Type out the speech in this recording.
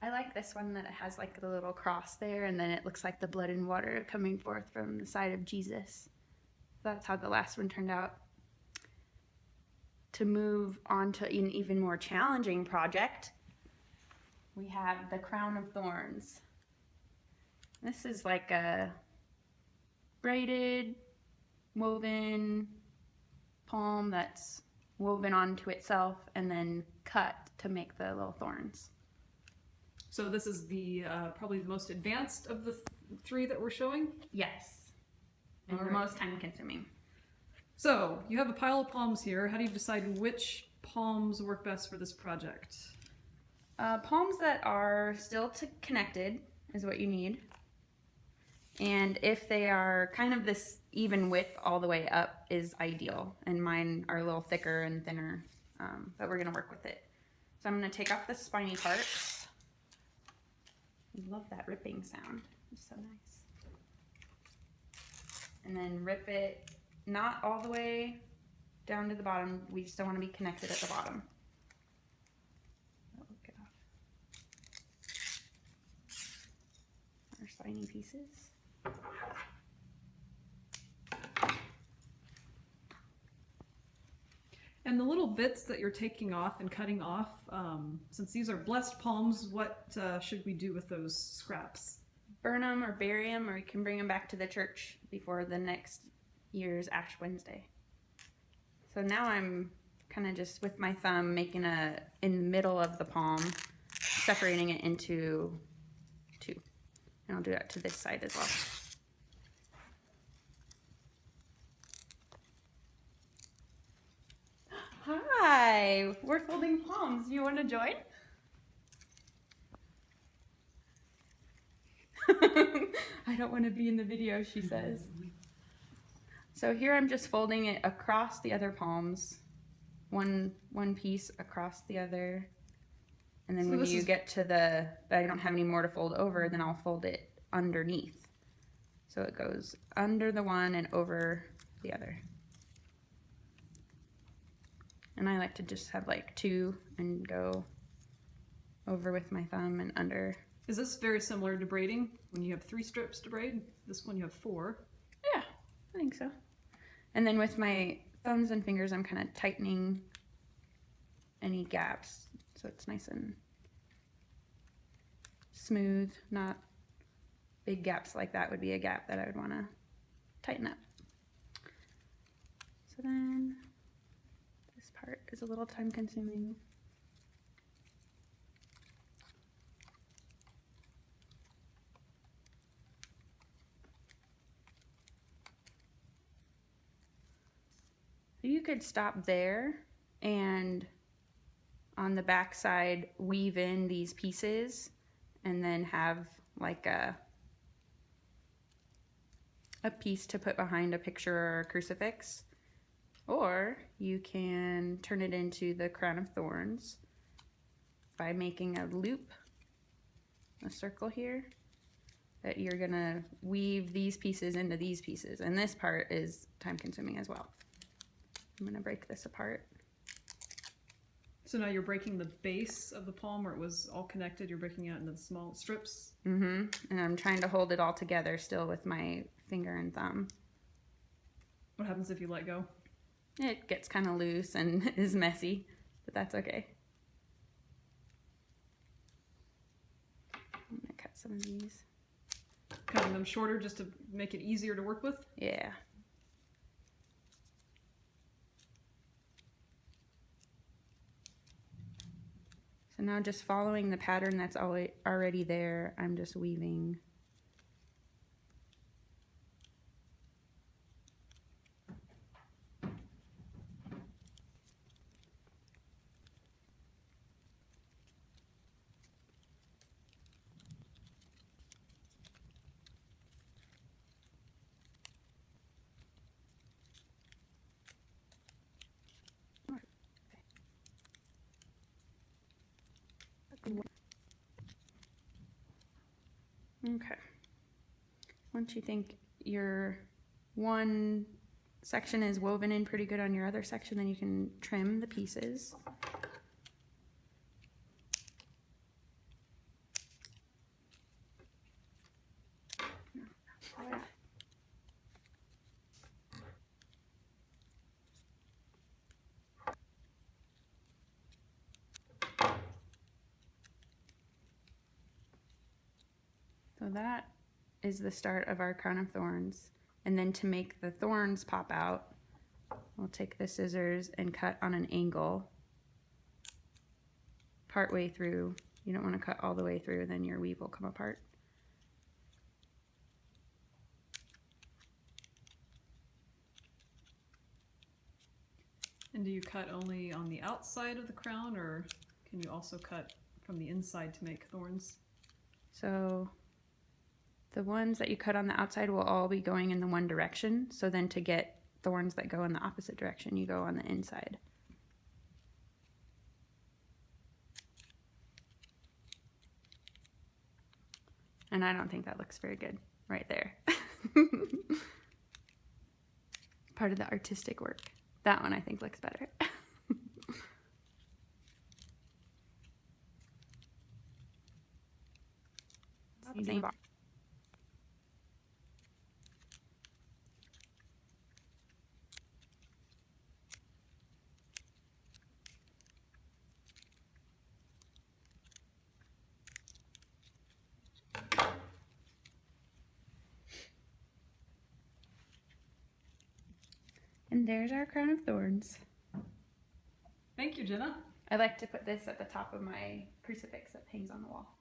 I like this one that it has like the little cross there, and then it looks like the blood and water coming forth from the side of Jesus. That's how the last one turned out. To move on to an even more challenging project, we have the crown of thorns. This is like a braided, woven palm that's woven onto itself and then cut to make the little thorns. So this is the probably the most advanced of the three that we're showing? Yes. And the most time consuming. So you have a pile of palms here. How do you decide which palms work best for this project? Palms that are still connected is what you need. And if they are kind of this even width all the way up is ideal. And mine are a little thicker and thinner, but we're gonna work with it. So I'm gonna take off the spiny parts. I love that ripping sound, it's so nice. And then rip it not all the way down to the bottom. We still want to be connected at the bottom. Get off our spiny pieces. And the little bits that you're taking off and cutting off, since these are blessed palms, what should we do with those scraps? Burn them or bury them, or you can bring them back to the church before the next year's Ash Wednesday. So now I'm kind of just with my thumb making in the middle of the palm, separating it into two. And I'll do that to this side as well. Hi, we're folding palms. You want to join? I don't want to be in the video, she says. So here I'm just folding it across the other palms, one piece across the other, and then when you get to that I don't have any more to fold over, then I'll fold it underneath. So it goes under the one and over the other. And I like to just have like two and go over with my thumb and under. Is this very similar to braiding? When you have 3 strips to braid, this one you have 4. Yeah, I think so. And then with my thumbs and fingers, I'm kind of tightening any gaps so it's nice and smooth. Not big gaps like that would be a gap that I would want to tighten up. So then this part is a little time consuming. You could stop there and on the back side weave in these pieces and then have like a piece to put behind a picture or a crucifix. Or you can turn it into the crown of thorns by making a loop, a circle here, that you're gonna weave these pieces into these pieces. And this part is time consuming as well. I'm gonna break this apart. So now you're breaking the base of the palm where it was all connected, you're breaking it into the small strips? Mm-hmm. And I'm trying to hold it all together still with my finger and thumb. What happens if you let go? It gets kind of loose and is messy, but that's okay. I'm gonna cut some of these. Cutting them shorter just to make it easier to work with? Yeah. So now just following the pattern that's already there, I'm just weaving. Okay. Once you think your one section is woven in pretty good on your other section, then you can trim the pieces. that is the start of our crown of thorns. And then to make the thorns pop out, we'll take the scissors and cut on an angle part way through. You don't want to cut all the way through, then your weave will come apart. And do you cut only on the outside of the crown, or can you also cut from the inside to make thorns? So the ones that you cut on the outside will all be going in the one direction. So then to get thorns that go in the opposite direction, you go on the inside. And I don't think that looks very good right there. Part of the artistic work. That one I think looks better. Same box. And there's our crown of thorns. Thank you, Jenna. I like to put this at the top of my crucifix that hangs on the wall.